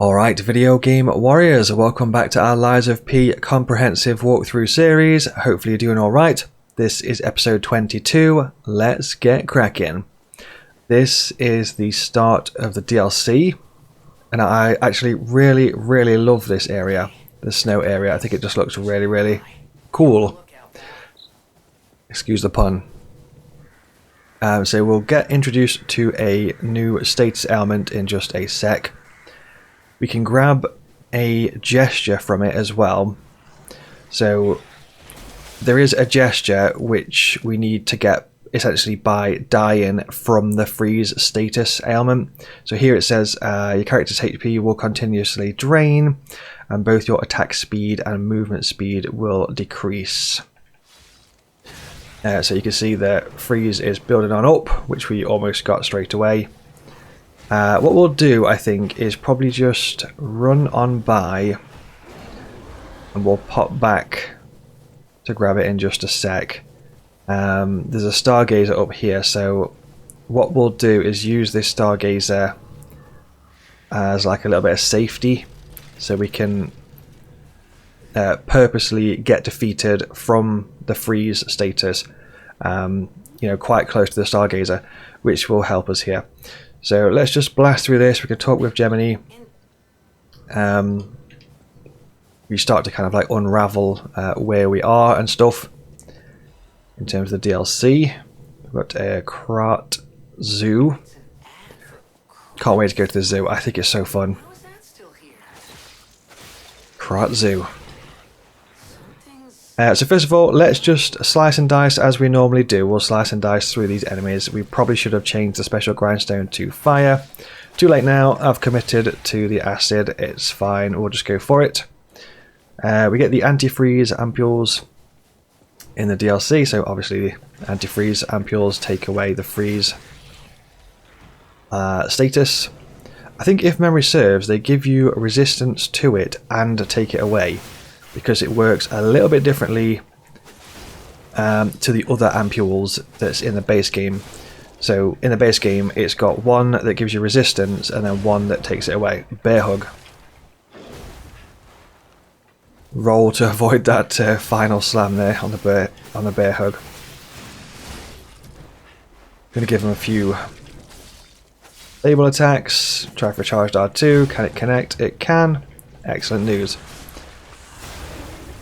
Alright, video game warriors, welcome back to our Lies of P comprehensive walkthrough series. Hopefully you're doing alright. This is episode 22. Let's get cracking. This is the start of the DLC, and I actually really love this area, the snow area. I think it just looks really cool. Excuse the pun. So we'll get introduced to a new status element in just a sec. We can grab a gesture from it as well. So there is a gesture which we need to get essentially by dying from the freeze status ailment. So here it says your character's HP will continuously drain and both your attack speed and movement speed will decrease. So you can see the freeze is building on up, which we almost got straight away. What we'll do, I think, is probably just run on by and we'll pop back to grab it in just a sec. There's a stargazer up here, so what we'll do is use this stargazer as like a little bit of safety, so we can purposely get defeated from the freeze status, you know, quite close to the stargazer, which will help us here. So let's just blast through this. We can talk with Gemini. We start to kind of like unravel where we are and stuff in terms of the DLC. We've got a Quartz zoo. Can't wait to go to the zoo. I think it's so fun. Quartz zoo. So first of all, let's just slice and dice as we normally do. We'll slice and dice through these enemies. We probably should have changed the special grindstone to fire. Too late now. I've committed to the acid. It's fine. We'll just go for it. We get the antifreeze ampules in the DLC. So obviously the antifreeze ampules take away the freeze status. I think if memory serves, they give you resistance to it and take it away, because it works a little bit differently to the other ampules that's in the base game. So in the base game, it's got one that gives you resistance and then one that takes it away. Bear hug. Roll to avoid that final slam there on the bear hug. Gonna give him a few stable attacks. Try for a charged R2. Can it connect? It can. Excellent news.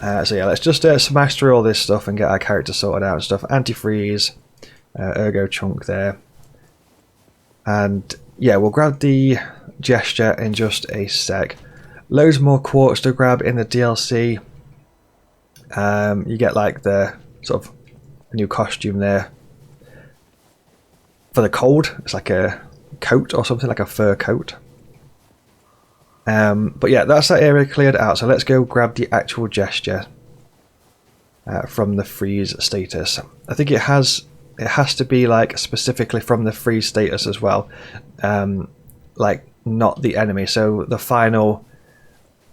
So yeah, let's just smash through all this stuff and get our character sorted out and stuff. Antifreeze, ergo chunk there. And yeah, we'll grab the gesture in just a sec. Loads more quartz to grab in the DLC. You get like the sort of new costume there. For the cold, it's like a coat or something, like a fur coat. But yeah, that's that area cleared out, so let's go grab the actual gesture from the freeze status. I think it has to be like specifically from the freeze status as well, like not the enemy. So the final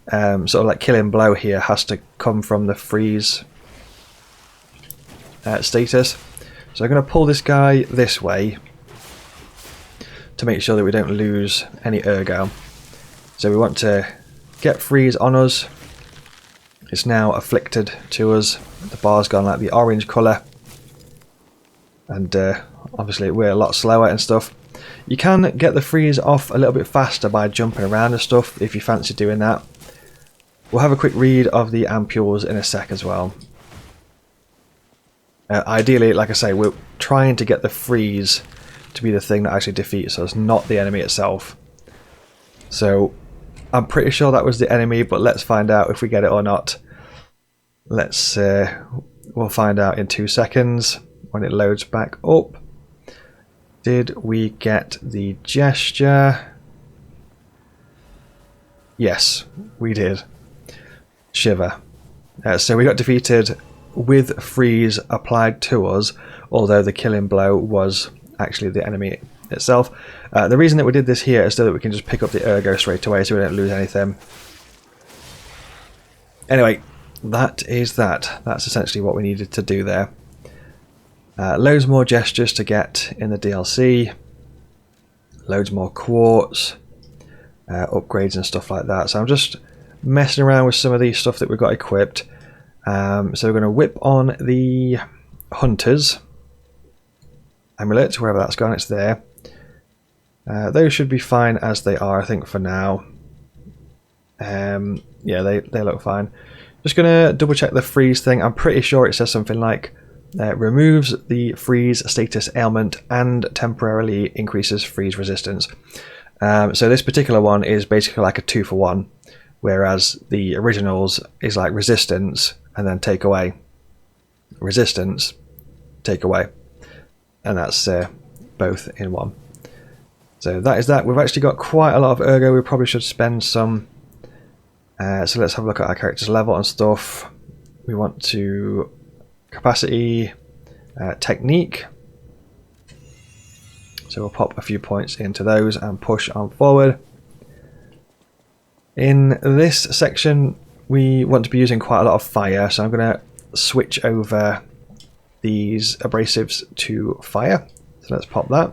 sort of like killing blow here has to come from the freeze status. So I'm going to pull this guy this way to make sure that we don't lose any ergo. So we want to get freeze on us. It's now afflicted to us. The bar's gone like the orange colour. And obviously we're a lot slower and stuff. You can get the freeze off a little bit faster by jumping around and stuff if you fancy doing that. We'll have a quick read of the ampules in a sec as well. Ideally, like I say, we're trying to get the freeze to be the thing that actually defeats us, not the enemy itself. So I'm pretty sure that was the enemy, but let's find out if we get it or not. Let's we'll find out in 2 seconds when it loads back up. Did we get the gesture? Yes, we did. Shiver. So we got defeated with freeze applied to us, although the killing blow was actually the enemy itself. The reason that we did this here is so that we can just pick up the ergo straight away so we don't lose anything. Anyway, that is that. That's essentially what we needed to do there. Loads more gestures to get in the DLC. Loads more quartz. upgrades and stuff like that. So I'm just messing around with some of these stuff that we've got equipped. So we're going to whip on the Hunter's amulet, wherever that's gone, it's there. Those should be fine as they are, I think, for now. Yeah, they look fine. Just going to double check the freeze thing. I'm pretty sure it says something like removes the freeze status ailment and temporarily increases freeze resistance. So this particular one is basically like a 2-for-1, whereas the originals is like resistance and then take away, resistance, take away, and that's both in one. So that is that. We've actually got quite a lot of ergo. We probably should spend some. So let's have a look at our character's level and stuff. We want to capacity, technique. So we'll pop a few points into those and push on forward. In this section, we want to be using quite a lot of fire, so I'm going to switch over these abrasives to fire. So let's pop that.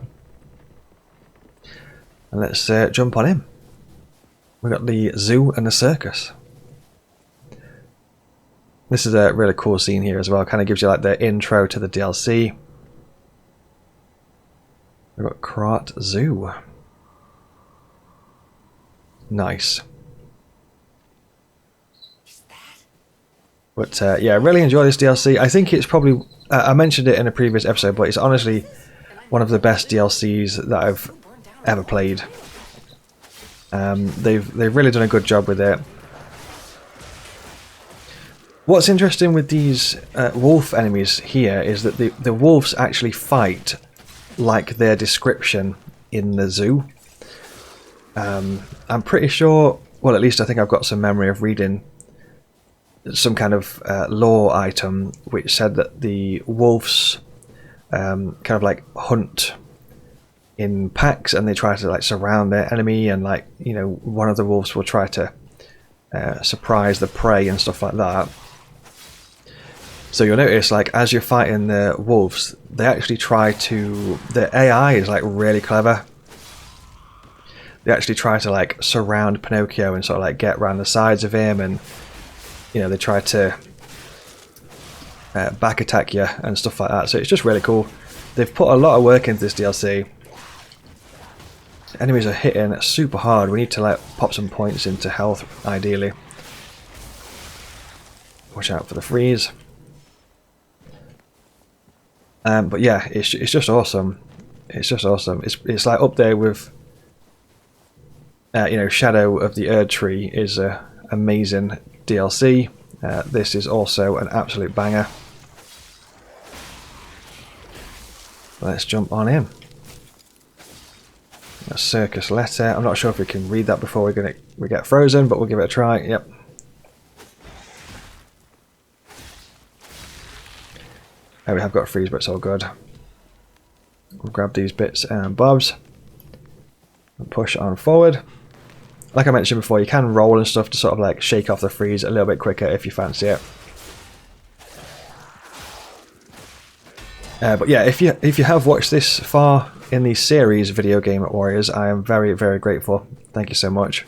And let's jump on in. We've got the zoo and the circus. This is a really cool scene here as well. Kind of gives you like the intro to the DLC. We've got Quartz Zoo. Nice. But yeah, I really enjoy this DLC. I think it's probably, I mentioned it in a previous episode, but it's honestly one of the best DLCs that I've ever played. They've really done a good job with it. What's interesting with these wolf enemies here is that the wolves actually fight like their description in the zoo. I'm pretty sure, well, at least I think I've got some memory of reading some kind of lore item which said that the wolves kind of like hunt in packs, and they try to like surround their enemy, and like, you know, one of the wolves will try to surprise the prey and stuff like that. So you'll notice, like, as you're fighting the wolves, they actually try to, the AI is like really clever. They actually try to like surround Pinocchio and sort of like get around the sides of him, and you know, they try to back attack you and stuff like that. So it's just really cool. They've put a lot of work into this DLC. Enemies are hitting super hard. We need to like pop some points into health, ideally. Watch out for the freeze. But yeah, it's just awesome. It's just awesome. It's like up there with you know, Shadow of the Erd Tree is a amazing DLC. This is also an absolute banger. Let's jump on in. A circus letter. I'm not sure if we can read that before we get frozen, but we'll give it a try. Yep. Oh, we have got a freeze, but it's all good. We'll grab these bits and bobs and push on forward. Like I mentioned before, you can roll and stuff to sort of like shake off the freeze a little bit quicker if you fancy it. But yeah, if you have watched this far in the series Video Game Warriors, I am very, very grateful. Thank you so much.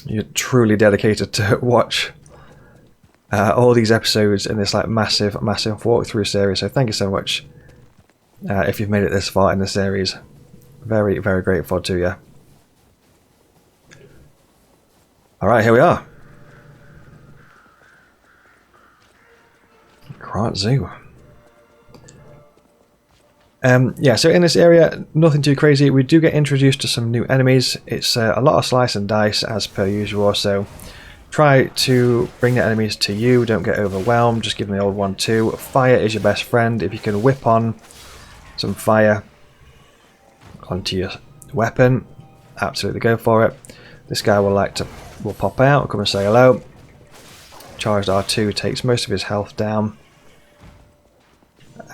You're truly dedicated to watch all these episodes in this like massive walkthrough series, so thank you so much if you've made it this far in the series. Very, very grateful to you. Alright, here we are. Quartz Zoo. Yeah, so in this area, nothing too crazy. We do get introduced to some new enemies. It's a lot of slice and dice as per usual, so try to bring the enemies to you. Don't get overwhelmed, just give them the old one too. Fire is your best friend. If you can whip on some fire onto your weapon, absolutely go for it. This guy will pop out, come and say hello. Charged R2 takes most of his health down.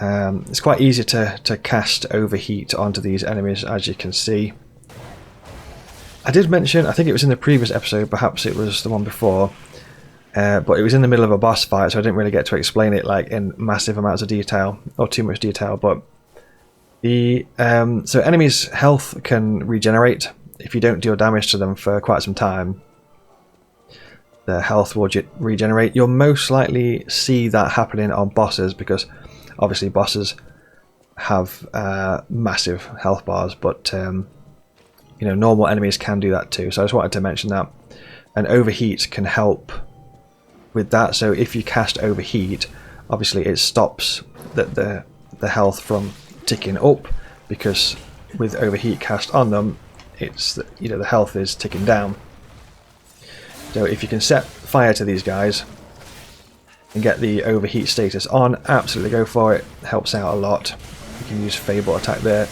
It's quite easy to cast overheat onto these enemies, as you can see. I did mention, I think it was in the previous episode, perhaps it was the one before, but it was in the middle of a boss fight, so I didn't really get to explain it like in massive amounts of detail, or too much detail, but So enemies' health can regenerate if you don't deal damage to them for quite some time. Their health will regenerate. You'll most likely see that happening on bosses because obviously bosses have massive health bars, but you know, normal enemies can do that too. So I just wanted to mention that. And overheat can help with that. So if you cast overheat, obviously it stops the health from ticking up, because with overheat cast on them, it's, you know, the health is ticking down. So if you can set fire to these guys and get the overheat status on, absolutely go for it. Helps out a lot. You can use Fable attack there.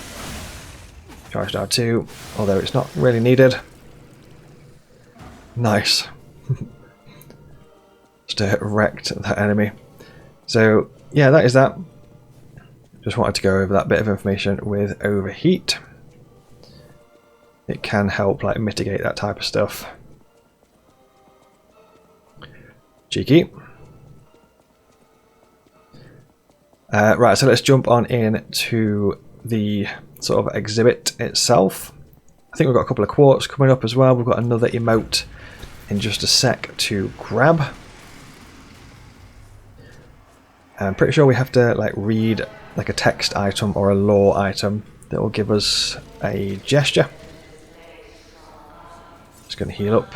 Charge R2, although it's not really needed. Nice. Just wrecked that enemy. So yeah, that is that. Just wanted to go over that bit of information with overheat. It can help like mitigate that type of stuff. Cheeky. Right, so let's jump on in to the sort of exhibit itself. I think we've got a couple of quartz coming up as well. We've got another emote in just a sec to grab. I'm pretty sure we have to like read like a text item or a lore item that will give us a gesture. Just going to heal up.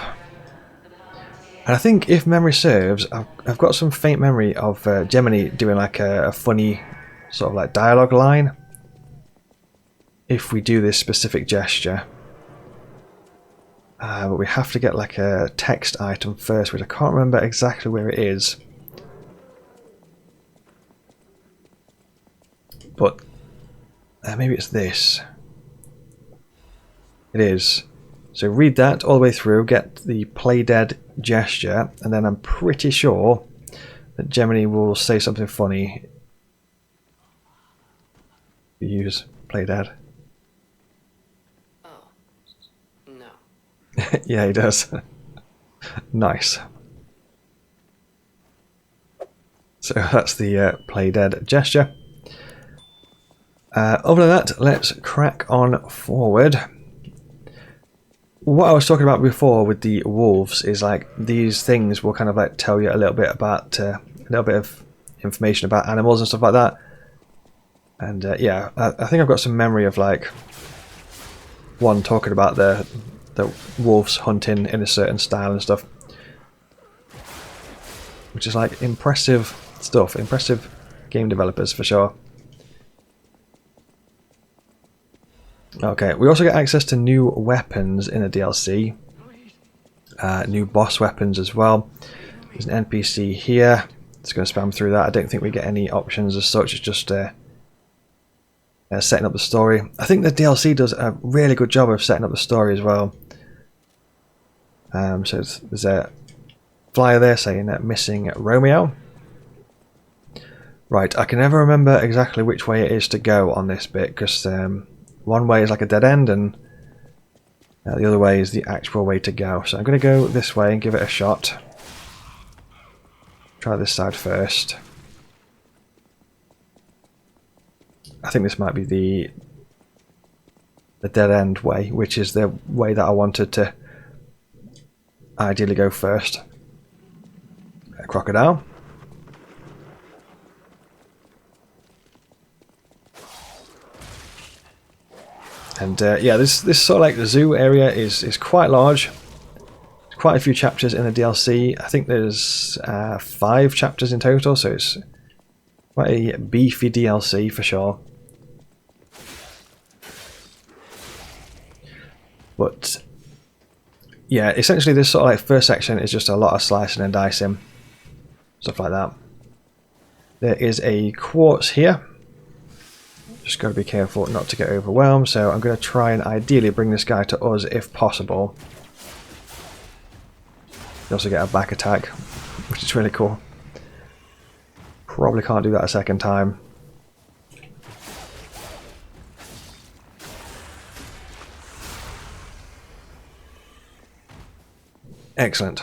And I think, if memory serves, I've got some faint memory of Gemini doing like a funny sort of like dialogue line if we do this specific gesture. But we have to get like a text item first, which I can't remember exactly where it is. But maybe it's this. It is. So read that all the way through, get the play dead gesture, and then I'm pretty sure that Gemini will say something funny. Use play dead. Oh, no. Yeah, he does. Nice. So that's the play dead gesture. Other than that, let's crack on forward. What I was talking about before with the wolves is like these things will kind of like tell you a little bit about a little bit of information about animals and stuff like that. And yeah, I think I've got some memory of like one talking about the wolves hunting in a certain style and stuff, which is like impressive stuff. Impressive game developers for sure. Okay, we also get access to new weapons in the DLC. New boss weapons as well. There's an NPC here. Just going to spam through that. I don't think we get any options as such. It's just setting up the story. I think the DLC does a really good job of setting up the story as well. So there's a flyer there saying missing Romeo. Right, I can never remember exactly which way it is to go on this bit, because one way is like a dead end and the other way is the actual way to go. So I'm going to go this way and give it a shot. Try this side first. I think this might be the dead end way, which is the way that I wanted to ideally go first. A crocodile. And yeah, this sort of like the zoo area is quite large. There's quite a few chapters in the DLC. I think there's 5 chapters in total, so it's quite a beefy DLC for sure. But yeah, essentially this sort of like first section is just a lot of slicing and dicing, stuff like that. There is a quartz here. Just got to be careful not to get overwhelmed, so I'm going to try and ideally bring this guy to us if possible. You also get a back attack, which is really cool. Probably can't do that a second time. Excellent.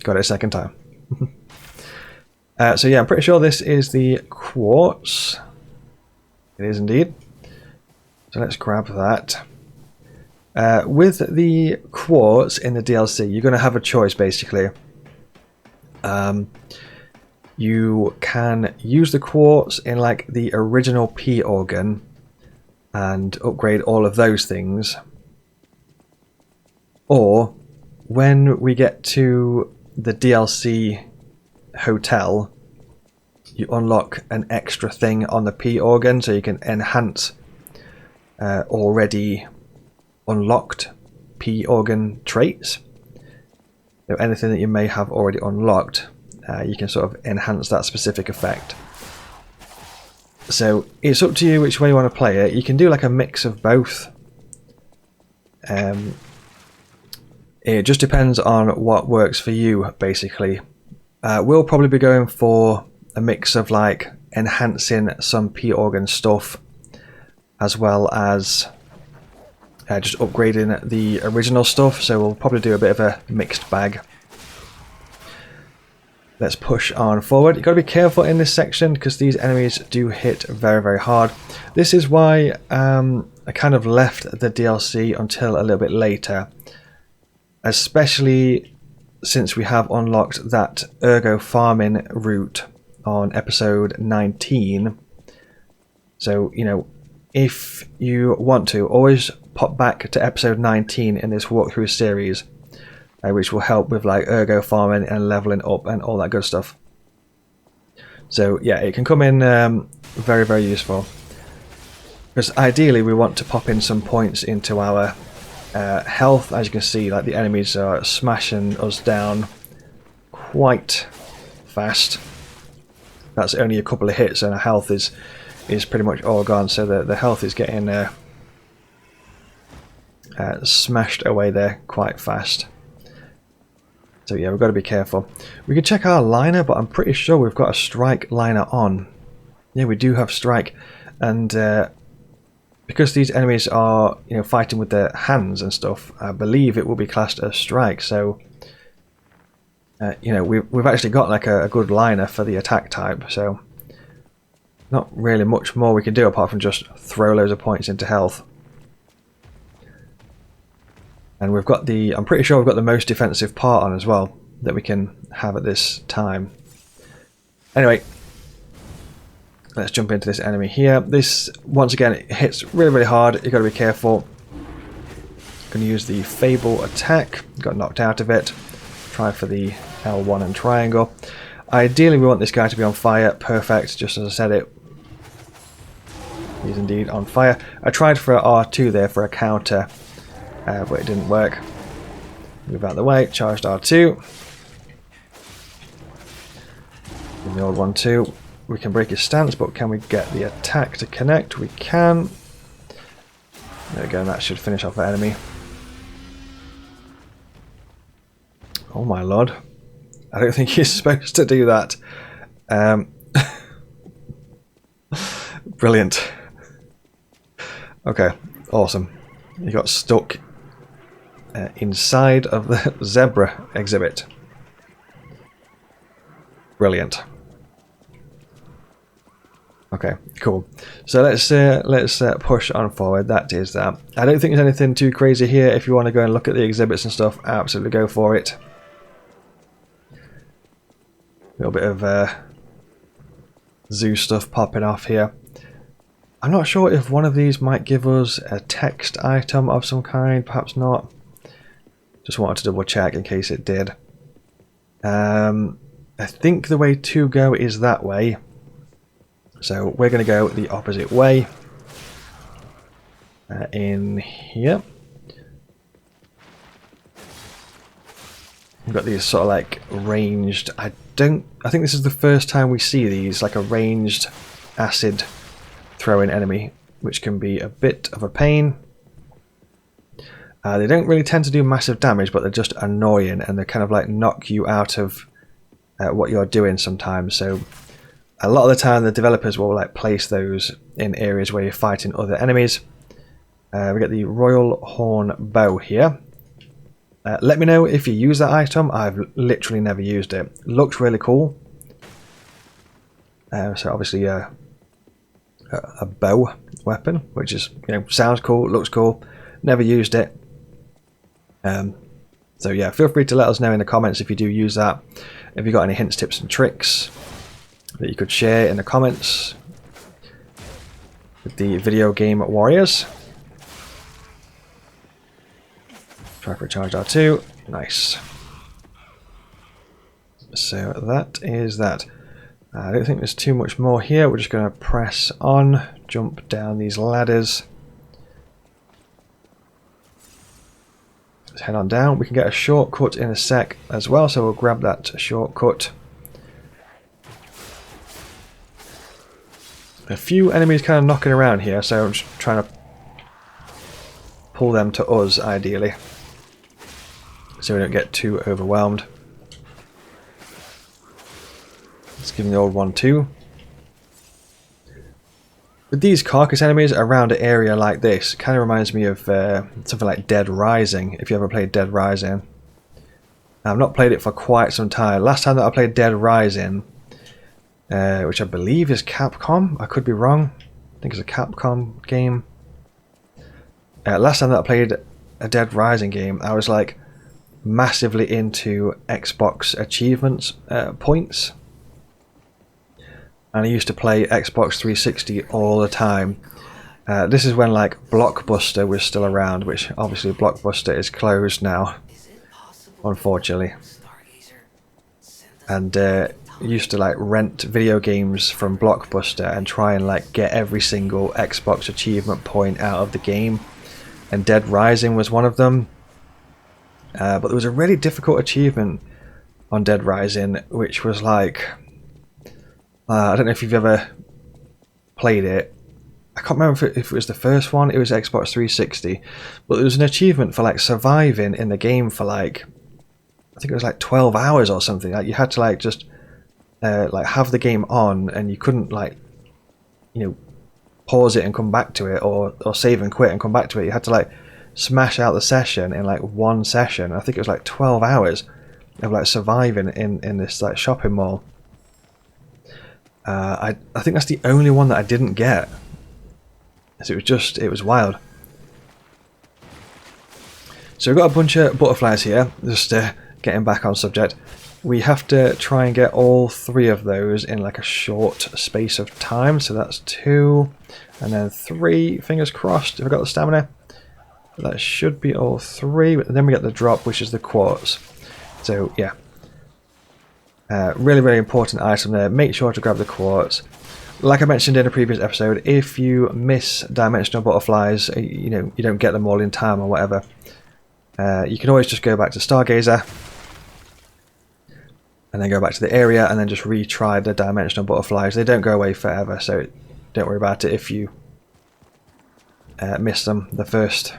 Got it a second time. So yeah, I'm pretty sure this is the quartz. It is indeed. So let's grab that. With the Quartz in the DLC, you're going to have a choice basically. You can use the Quartz in like the original P organ and upgrade all of those things. Or when we get to the DLC hotel, you unlock an extra thing on the P organ so you can enhance already unlocked P organ traits. So anything that you may have already unlocked, you can sort of enhance that specific effect. So it's up to you which way you want to play it. You can do like a mix of both. It just depends on what works for you basically. We'll probably be going for a mix of like enhancing some P organ stuff as well as just upgrading the original stuff, so we'll probably do a bit of a mixed bag. Let's push on forward. You've got to be careful in this section because these enemies do hit very, very hard. This is why I kind of left the DLC until a little bit later, especially since we have unlocked that ergo farming route on episode 19. So, you know, if you want to, always pop back to episode 19 in this walkthrough series, which will help with like ergo farming and leveling up and all that good stuff. So yeah, it can come in very, very useful. Because ideally we want to pop in some points into our health. As you can see, like the enemies are smashing us down quite fast. That's only a couple of hits and our health is pretty much all gone, so the health is getting smashed away there quite fast. So yeah, we've got to be careful. We could check our liner, but I'm pretty sure we've got a strike liner on. Yeah, we do have strike, and because these enemies are, you know, fighting with their hands and stuff, I believe it will be classed as strike. So you know, we've actually got like a good liner for the attack type. So not really much more we can do apart from just throw loads of points into health. And we've got the, I'm pretty sure we've got the most defensive part on as well that we can have at this time. Anyway, let's jump into this enemy here. This, once again, it hits really, really hard. You've got to be careful. Going to use the Fable attack. Got knocked out of it. Try for the L1 and triangle. Ideally, we want this guy to be on fire. Perfect, just as I said it. He's indeed on fire. I tried for R2 there for a counter, but it didn't work. Move out of the way. Charged R2. In the old one too. We can break his stance, but can we get the attack to connect? We can. There we go, and that should finish off the enemy. Oh my lord. I don't think he's supposed to do that. Brilliant. Okay, awesome. He got stuck inside of the zebra exhibit. Brilliant. Okay, cool. So let's push on forward. That is that. I don't think there's anything too crazy here. If you want to go and look at the exhibits and stuff, absolutely go for it. A little bit of zoo stuff popping off here. I'm not sure if one of these might give us a text item of some kind, perhaps not. Just wanted to double check in case it did. I think the way to go is that way. So we're going to go the opposite way. In here. We've got these sort of like ranged, I think this is the first time we see these, like a ranged acid throwing enemy, which can be a bit of a pain. They don't really tend to do massive damage, but they're just annoying and they kind of like knock you out of what you're doing sometimes. So a lot of the time the developers will like place those in areas where you're fighting other enemies. We get the Royal Horn Bow here. Let me know if you use that item. I've literally never used it. Looks really cool. So obviously a a bow weapon, which is, you know, sounds cool, looks cool. Never used it. So yeah, feel free to let us know in the comments if you do use that. If you got any hints, tips and tricks that you could share in the comments with the video game warriors. Try for a charge R2. Nice. So that is that. I don't think there's too much more here. We're just going to press on, jump down these ladders. Let's head on down. We can get a shortcut in a sec as well, so we'll grab that shortcut. A few enemies kind of knocking around here, so I'm just trying to pull them to us ideally, so we don't get too overwhelmed. Let's give them the old one too. With these carcass enemies around an area like this, it kind of reminds me of something like Dead Rising, if you ever played Dead Rising. I've not played it for quite some time. Last time that I played Dead Rising, which I believe is Capcom, I could be wrong, I think it's a Capcom game. Last time that I played a Dead Rising game, I was like massively into Xbox achievements points. And I used to play Xbox 360 all the time. This is when like Blockbuster was still around, which obviously Blockbuster is closed now, unfortunately. And used to like rent video games from Blockbuster and try and like get every single Xbox achievement point out of the game. And Dead Rising was one of them. But there was a really difficult achievement on Dead Rising, which was like... I don't know if you've ever played it. I can't remember if it was the first one. It was Xbox 360, but there was an achievement for like surviving in the game for like, I think it was like 12 hours or something. Like you had to like just like have the game on, and you couldn't like, you know, pause it and come back to it, or save and quit and come back to it. You had to like smash out the session in like one session. I think it was like 12 hours of like surviving in this like shopping mall. I think that's the only one that I didn't get. So it was wild. So we've got a bunch of butterflies here, just getting back on subject. We have to try and get all 3 of those in like a short space of time. So that's 2, and then 3, fingers crossed, if I got the stamina. That should be all 3, but then we get the drop, which is the quartz. So yeah. Really, really important item there. Make sure to grab the quartz. Like I mentioned in a previous episode, if you miss dimensional butterflies, you know, you don't get them all in time or whatever, you can always just go back to Stargazer and then go back to the area and then just retry the dimensional butterflies. They don't go away forever, so don't worry about it if you miss them the first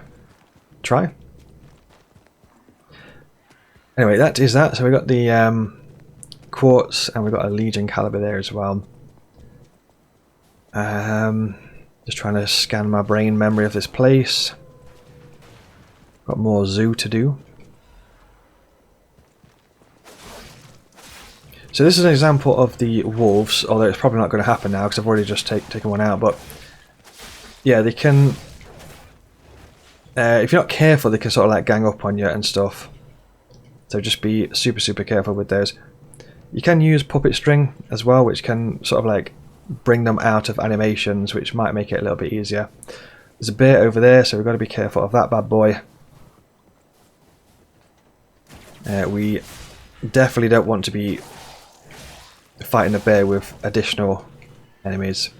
try. Anyway, that is that. So we got the quartz, and we've got a Legion caliber there as well. Just trying to scan my brain memory of this place. Got more zoo to do. So this is an example of the wolves, although it's probably not going to happen now because I've already just taken one out. But yeah, they can, if you're not careful, they can sort of like gang up on you and stuff. So just be super, super careful with those. You can use puppet string as well, which can sort of like bring them out of animations, which might make it a little bit easier. There's a bear over there, so we've got to be careful of that bad boy. We definitely don't want to be fighting a bear with additional enemies.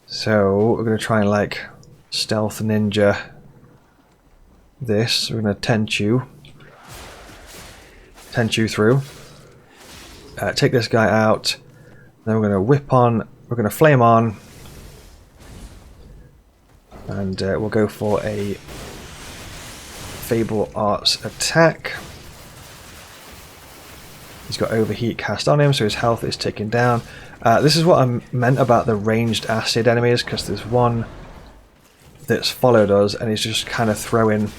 So we're going to try and like stealth ninja this. We're going to Tenchu through. Take this guy out. Then we're going to whip on. We're going to flame on. And we'll go for a Fable Arts attack. He's got overheat cast on him, so his health is ticking down. This is what I meant about the ranged acid enemies, because there's one that's followed us and he's just kind of throwing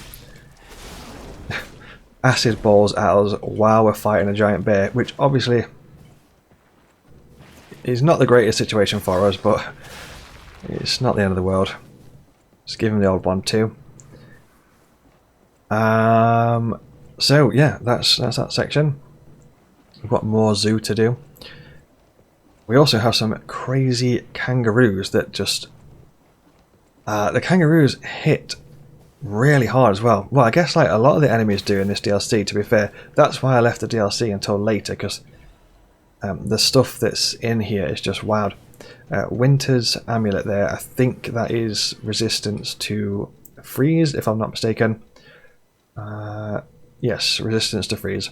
acid balls at us while we're fighting a giant bear, which obviously is not the greatest situation for us, but It's not the end of the world. Just give him the old one too. So yeah, that's that section. We've got more zoo to do. We also have some crazy kangaroos that just... the kangaroos hit really hard as well. Well, I guess like a lot of the enemies do in this DLC, to be fair. That's why I left the DLC until later, because the stuff that's in here is just wild. Winter's amulet there, I think that is resistance to freeze, if I'm not mistaken. Yes, resistance to freeze.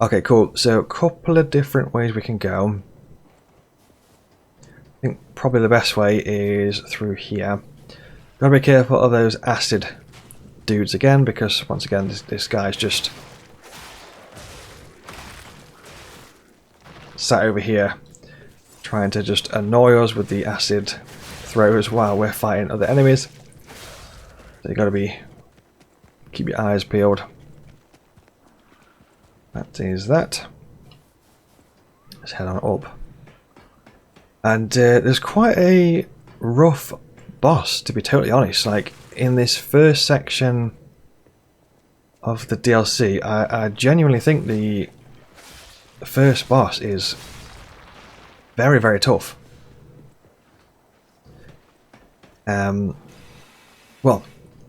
Okay, cool. So a couple of different ways we can go. I think probably the best way is through here. Gotta be careful of those acid dudes again, because once again this guy's just sat over here trying to just annoy us with the acid throws while we're fighting other enemies. So you gotta keep your eyes peeled. That is that. Let's head on up. And there's quite a rough boss, to be totally honest. Like, in this first section of the DLC, I genuinely think the first boss is very, very tough. Well,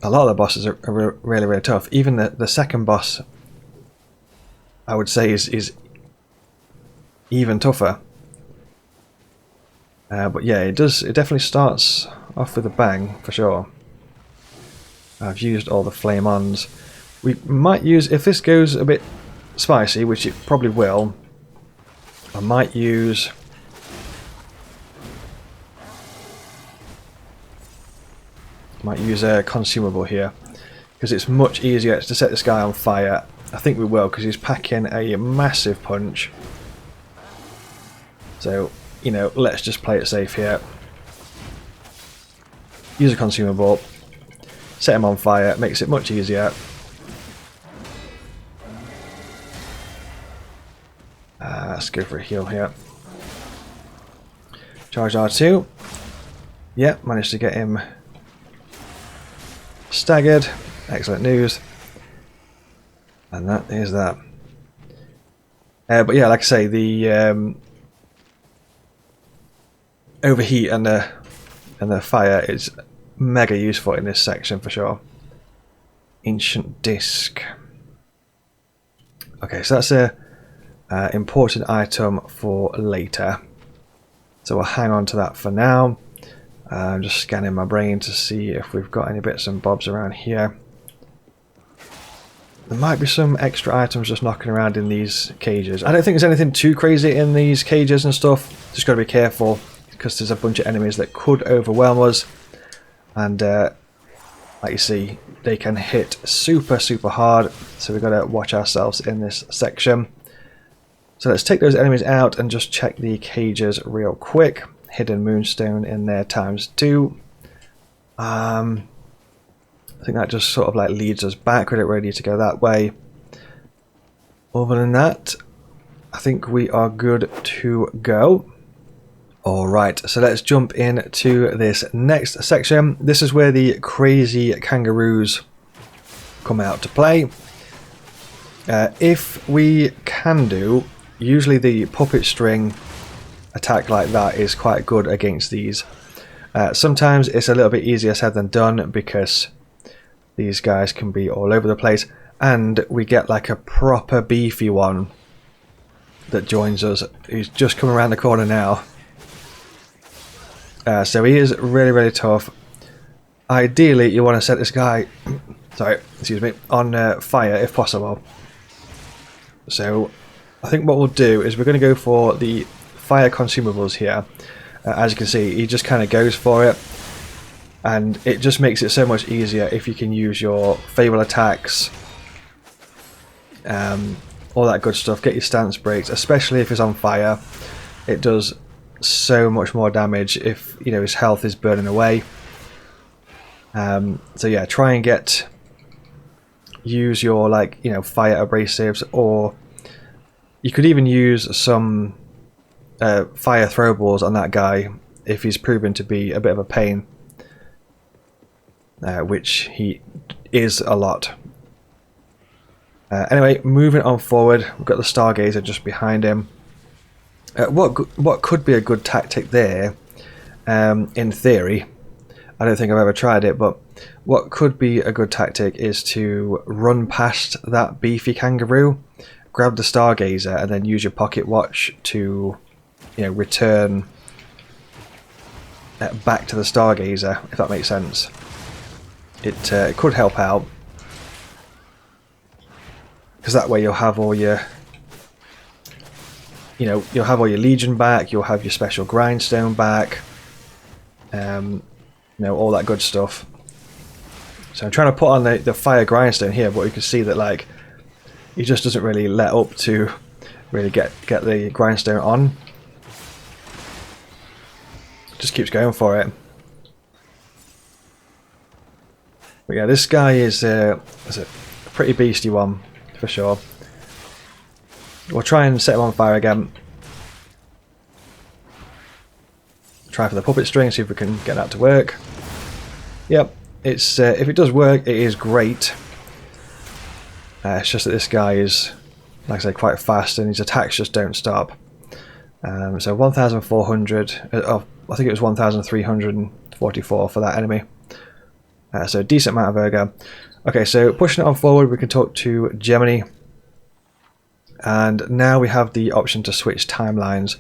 a lot of the bosses are really, really tough. Even the second boss, I would say, is even tougher. But yeah, it definitely starts off with a bang, for sure. I've used all the flame-ons. We might use, if this goes a bit spicy, which it probably will, I might use... a consumable here, because it's much easier to set this guy on fire. I think we will, because he's packing a massive punch. So, you know, let's just play it safe here. Use a consumable, set him on fire, makes it much easier. Let's go for a heal here. Charge R2. Yeah, managed to get him staggered. Excellent news. And that is that. But yeah, like I say, the overheat and the fire is mega useful in this section for sure. Ancient disc. Okay, so that's a important item for later. So we'll hang on to that for now. I'm just scanning my brain to see if we've got any bits and bobs around here. There might be some extra items just knocking around in these cages. I don't think there's anything too crazy in these cages and stuff. Just got to be careful, because there's a bunch of enemies that could overwhelm us. And like you see, they can hit super, super hard. So we've got to watch ourselves in this section. So let's take those enemies out and just check the cages real quick. Hidden moonstone in there ×2. I think that just sort of like leads us back. We don't really need to go that way. Other than that, I think we are good to go. Alright, so let's jump into this next section. This is where the crazy kangaroos come out to play. If we can do, usually the puppet string attack like that is quite good against these. Sometimes it's a little bit easier said than done, because these guys can be all over the place, and we get like a proper beefy one that joins us. He's just come around the corner now. So he is really, really tough. Ideally, you want to set this guy sorry, excuse me, on fire if possible. So I think what we'll do is we're going to go for the fire consumables here. As you can see, he just kind of goes for it, and it just makes it so much easier if you can use your fable attacks, all that good stuff. Get your stance breaks, especially if it's on fire. It does so much more damage if, you know, his health is burning away. So yeah, try and use your, like, you know, fire abrasives, or you could even use some fire throwables on that guy if he's proven to be a bit of a pain, which he is a lot. Anyway, moving on forward, we've got the Stargazer just behind him. What could be a good tactic there, in theory, I don't think I've ever tried it, but what could be a good tactic is to run past that beefy kangaroo, grab the Stargazer, and then use your pocket watch to, return back to the Stargazer, if that makes sense. It could help out, because that way you'll have all your, you'll have all your Legion back, you'll have your special grindstone back, all that good stuff. So I'm trying to put on the fire grindstone here, but you can see that like he just doesn't really let up to really get the grindstone on. Just keeps going for it. But yeah, this guy is a pretty beastie one for sure. We'll try and set him on fire again. Try for the puppet string, see if we can get that to work. Yep, it's if it does work, it is great. It's just that this guy is, like I say, quite fast, and his attacks just don't stop. So 1,400. I think it was 1,344 for that enemy. So a decent amount of ergo. Okay, so pushing it on forward, we can talk to Gemini. And now we have the option to switch timelines.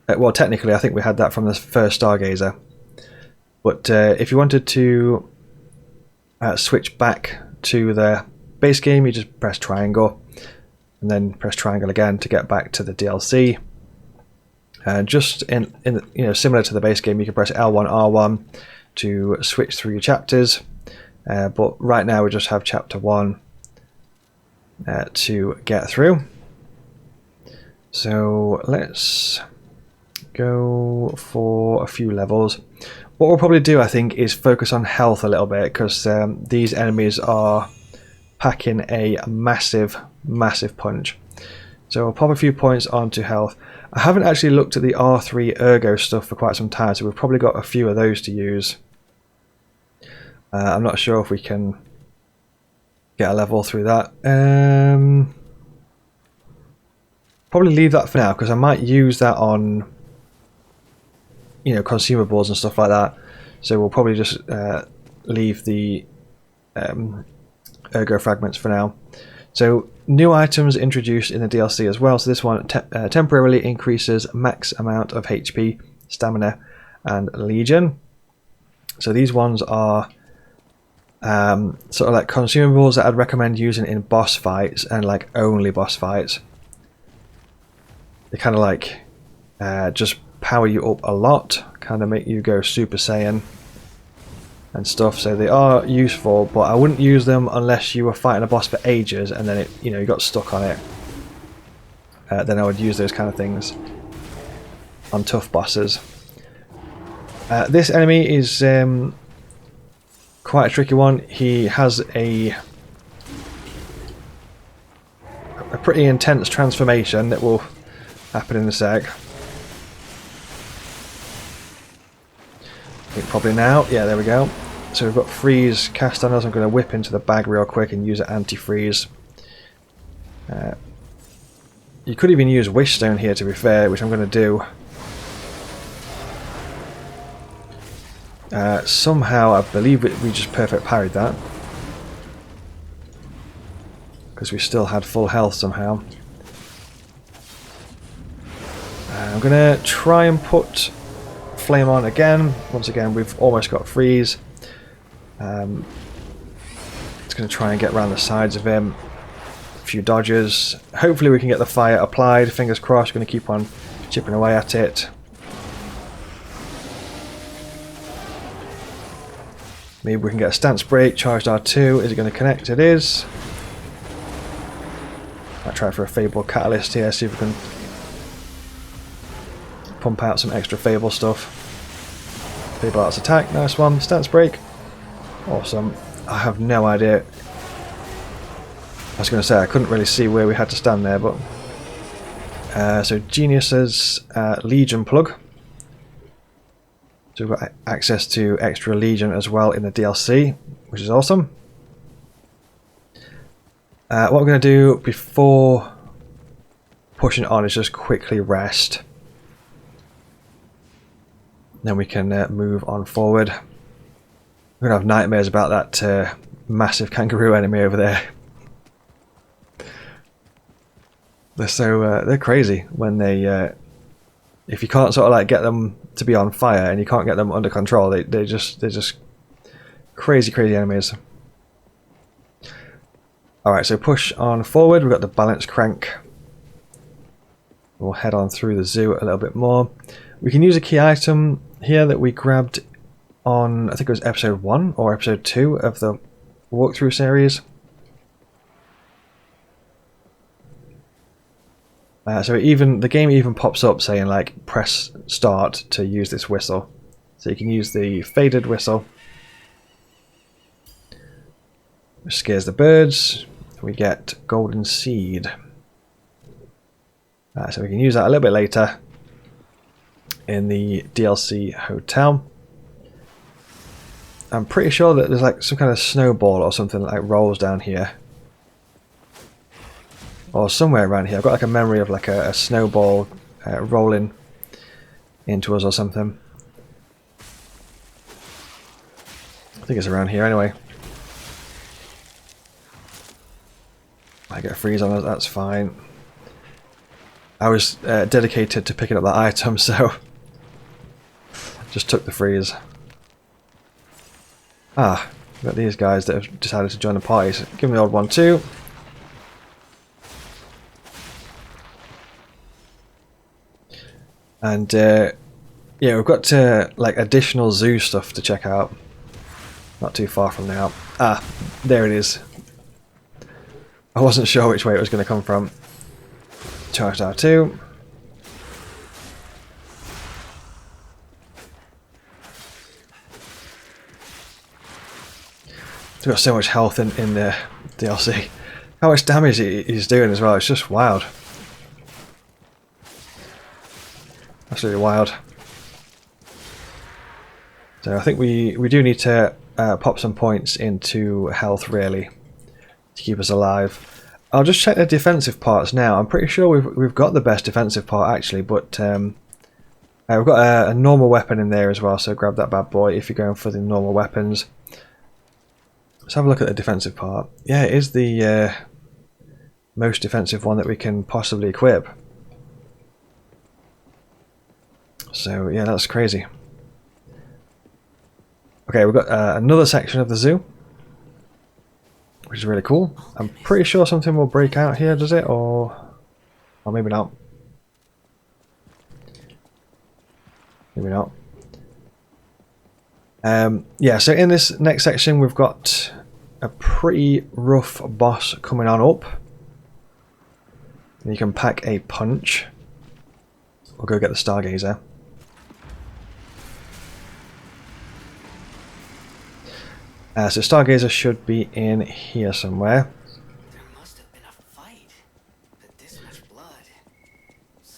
Well, technically, I think we had that from the first Stargazer. But if you wanted to switch back to the base game, you just press triangle. And then press triangle again to get back to the DLC. Just in similar to the base game, you can press L1, R1 to switch through your chapters. But right now we just have chapter 1 to get through. So let's go for a few levels. What we'll probably do, I think, is focus on health a little bit, because these enemies are packing a massive punch. So we'll pop a few points onto health. I haven't actually looked at the R3 ergo stuff for quite some time, so we've probably got a few of those to use. I'm not sure if we can get a level through that. Probably leave that for now, because I might use that on consumables and stuff like that. So we'll probably just leave the ergo fragments for now. So new items introduced in the DLC as well. So this one temporarily increases max amount of HP, stamina, and Legion. So these ones are sort of like consumables that I'd recommend using in boss fights, and like only boss fights. They kind of like just power you up a lot, kind of make you go Super Saiyan and stuff. So they are useful, but I wouldn't use them unless you were fighting a boss for ages and then you got stuck on it. Then I would use those kind of things on tough bosses. This enemy is quite a tricky one. He has a pretty intense transformation that will happen in a sec. I think probably now. Yeah, there we go. So we've got freeze cast on us. I'm going to whip into the bag real quick and use an anti-freeze. You could even use wish stone here, to be fair, which I'm going to do. Somehow I believe we just perfect parried that, because we still had full health somehow. I'm going to try and put flame on again. Once again, we've almost got freeze. It's going to try and get around the sides of him. A few dodges. Hopefully we can get the fire applied. Fingers crossed. Going to keep on chipping away at it. Maybe we can get a stance break. Charged R2. Is it going to connect? It is. I'll try for a Fable Catalyst here. See if we can pump out some extra Fable stuff. Fable Arts attack. Nice one. Stance break. Awesome. I have no idea. I was going to say I couldn't really see where we had to stand there, but So Genius's Legion plug. So we've got access to extra Legion as well in the DLC, which is awesome. What we're going to do before pushing on is just quickly rest. Then we can move on forward. We're going to have nightmares about that massive kangaroo enemy over there. They're crazy when they if you can't sort of like get them to be on fire and you can't get them under control, they're just crazy enemies. Alright, so push on forward. We've got the balance crank. We'll head on through the zoo a little bit more. We can use a key item here that we grabbed on, I think it was episode 1 or episode 2 of the walkthrough series. So the game even pops up saying like press start to use this whistle. So you can use the faded whistle, which scares the birds. We get golden seed. So we can use that a little bit later in the DLC hotel. I'm pretty sure that there's like some kind of snowball or something that like rolls down here. Or somewhere around here. I've got like a memory of like a snowball rolling into us or something. I think it's around here anyway. I get a freeze on us, that's fine. I was dedicated to picking up that item, so just took the freeze. Ah, we've got these guys that have decided to join the party. So give me the odd one too. And yeah, we've got like additional zoo stuff to check out. Not too far from now. Ah, there it is. I wasn't sure which way it was going to come from. Charged R2. He's got so much health in the DLC. How much damage he's doing as well, it's just wild. Absolutely wild. So I think we do need to pop some points into health really to keep us alive. I'll just check the defensive parts now. I'm pretty sure we've got the best defensive part actually, but we've got a normal weapon in there as well, so grab that bad boy if you're going for the normal weapons. Let's have a look at the defensive part. Yeah, it is the most defensive one that we can possibly equip. So yeah, that's crazy. Okay, we've got another section of the zoo, which is really cool. I'm pretty sure something will break out here, does it? Or maybe not. Maybe not. Yeah, so in this next section we've got a pretty rough boss coming on up. You can pack a punch. We'll go get the Stargazer. So Stargazer should be in here somewhere. There must have been a fight. This much blood.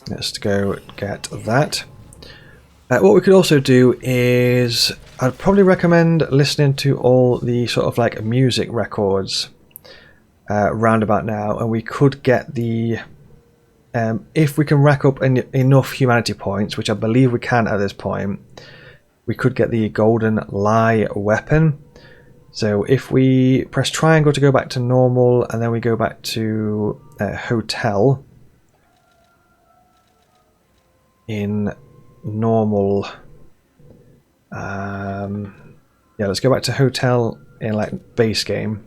Let's go get that. What we could also do is, I'd probably recommend listening to all the sort of like music records round about now, and we could get the if we can rack up enough humanity points, which I believe we can at this point, we could get the golden lie weapon. So if we press triangle to go back to normal, and then we go back to hotel in normal, yeah, let's go back to hotel in like base game.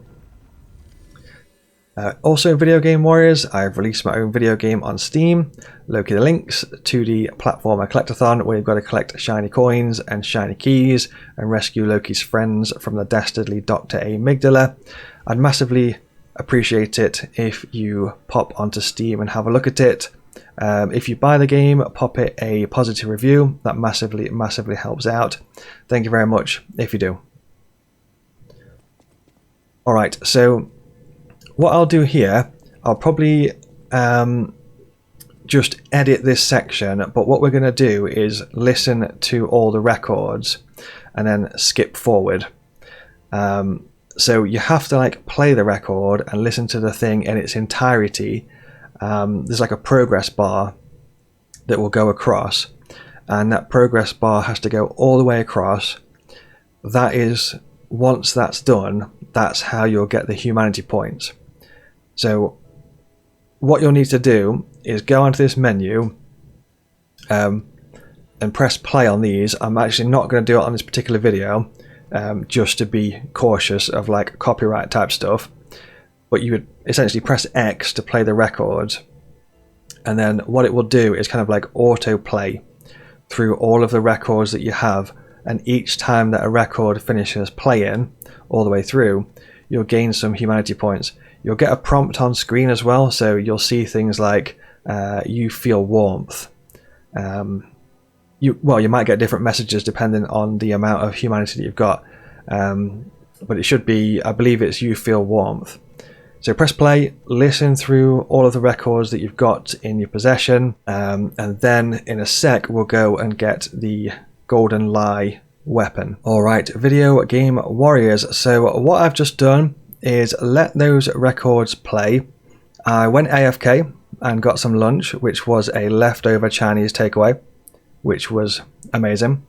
Also, Video Game Warriors, I've released my own video game on Steam. Locate the links to the platformer collectathon, where you've got to collect shiny coins and shiny keys and rescue Loki's friends from the dastardly Dr. Amygdala. I'd massively appreciate it if you pop onto Steam and have a look at it. If you buy the game, pop it a positive review. That massively helps out. Thank you very much if you do. Alright, so what I'll do here, I'll probably just edit this section, but what we're going to do is listen to all the records and then skip forward. So you have to like play the record and listen to the thing in its entirety. There's like a progress bar that will go across, and that progress bar has to go all the way across. That is, once that's done, that's how you'll get the humanity points. So what you'll need to do is go onto this menu and press play on these. I'm actually not going to do it on this particular video, just to be cautious of like copyright type stuff, but you would essentially press X to play the records, and then what it will do is kind of like autoplay through all of the records that you have, and each time that a record finishes playing all the way through, you'll gain some humanity points. You'll get a prompt on screen as well, so you'll see things like you feel warmth. You might get different messages depending on the amount of humanity that you've got, but it should be, I believe it's you feel warmth. So press play, listen through all of the records that you've got in your possession, and then in a sec we'll go and get the golden lie weapon. Alright, video game warriors, so what I've just done is let those records play. I went AFK and got some lunch, which was a leftover Chinese takeaway, which was amazing.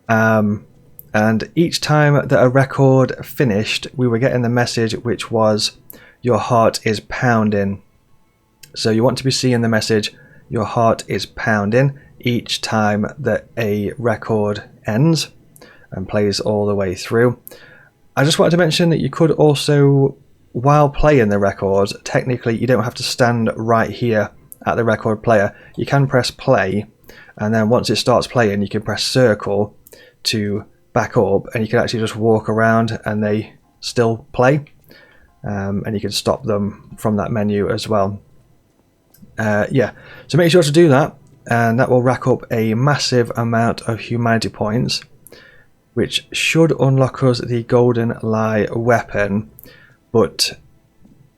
And each time that a record finished, we were getting the message which was, your heart is pounding. So you want to be seeing the message, your heart is pounding, each time that a record ends and plays all the way through. I just wanted to mention that you could also, while playing the records, technically you don't have to stand right here at the record player. You can press play, and then once it starts playing you can press circle to back up, and you can actually just walk around and they still play, and you can stop them from that menu as well. Yeah, so make sure to do that, and that will rack up a massive amount of humanity points, which should unlock us the golden lie weapon. But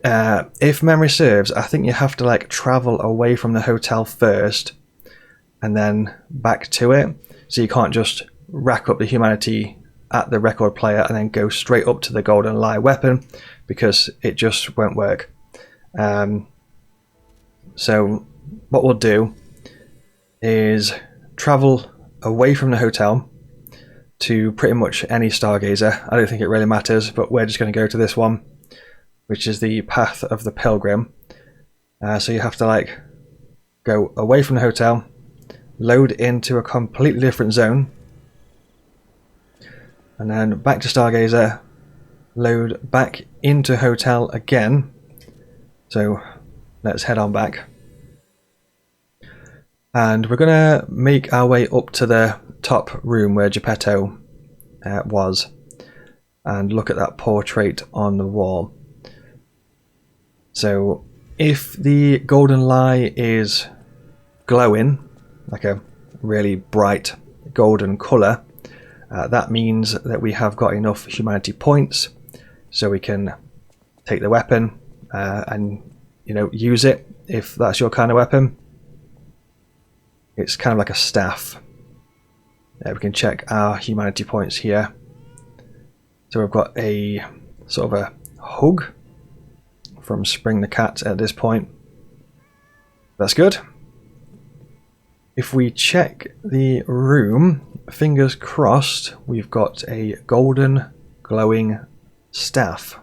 if memory serves, I think you have to like travel away from the hotel first and then back to it, so you can't just rack up the humanity at the record player and then go straight up to the golden lie weapon, because it just won't work. So what we'll do is travel away from the hotel to pretty much any stargazer. I don't think it really matters, but we're just going to go to this one, which is the path of the pilgrim. So you have to like go away from the hotel, load into a completely different zone, and then back to stargazer, load back into hotel again. So let's head on back, and we're gonna make our way up to the top room where Geppetto was, and look at that portrait on the wall. So if the golden lie is glowing like a really bright golden colour, that means that we have got enough humanity points so we can take the weapon and use it if that's your kind of weapon. It's kind of like a staff. We can check our humanity points here. So we've got a sort of a hug from Spring the Cat at this point. That's good. If we check the room, fingers crossed, we've got a golden glowing staff.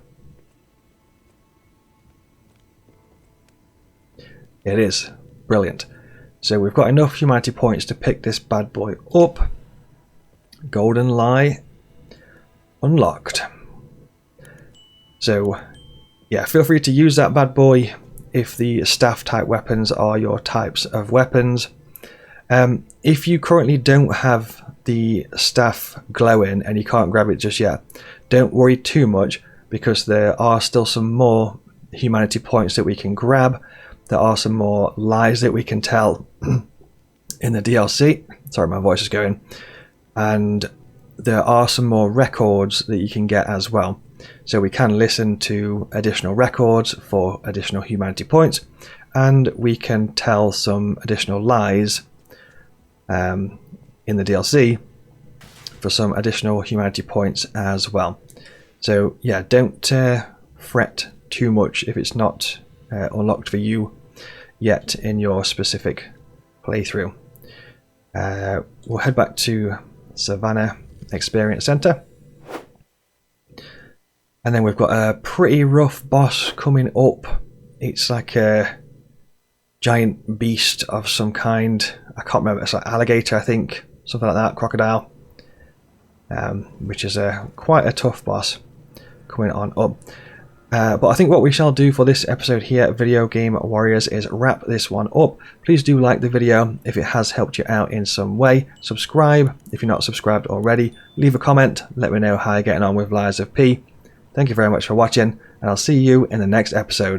It is. Brilliant. So we've got enough humanity points to pick this bad boy up. Golden lie unlocked. So yeah, feel free to use that bad boy if the staff type weapons are your types of weapons. If you currently don't have the staff glowing and you can't grab it just yet, don't worry too much, because there are still some more humanity points that we can grab. There are some more lies that we can tell in the DLC. Sorry, my voice is going. And there are some more records that you can get as well. So we can listen to additional records for additional humanity points, and we can tell some additional lies in the DLC for some additional humanity points as well. So yeah, don't fret too much if it's not unlocked for you yet in your specific playthrough. We'll head back to Savannah Experience Center, and then we've got a pretty rough boss coming up. It's like a giant beast of some kind. I can't remember, it's like alligator, I think, something like that, crocodile, which is quite a tough boss coming on up. But I think what we shall do for this episode here, Video Game Warriors, is wrap this one up. Please do like the video if it has helped you out in some way. Subscribe if you're not subscribed already. Leave a comment, let me know how you're getting on with Lies of P. Thank you very much for watching, and I'll see you in the next episode.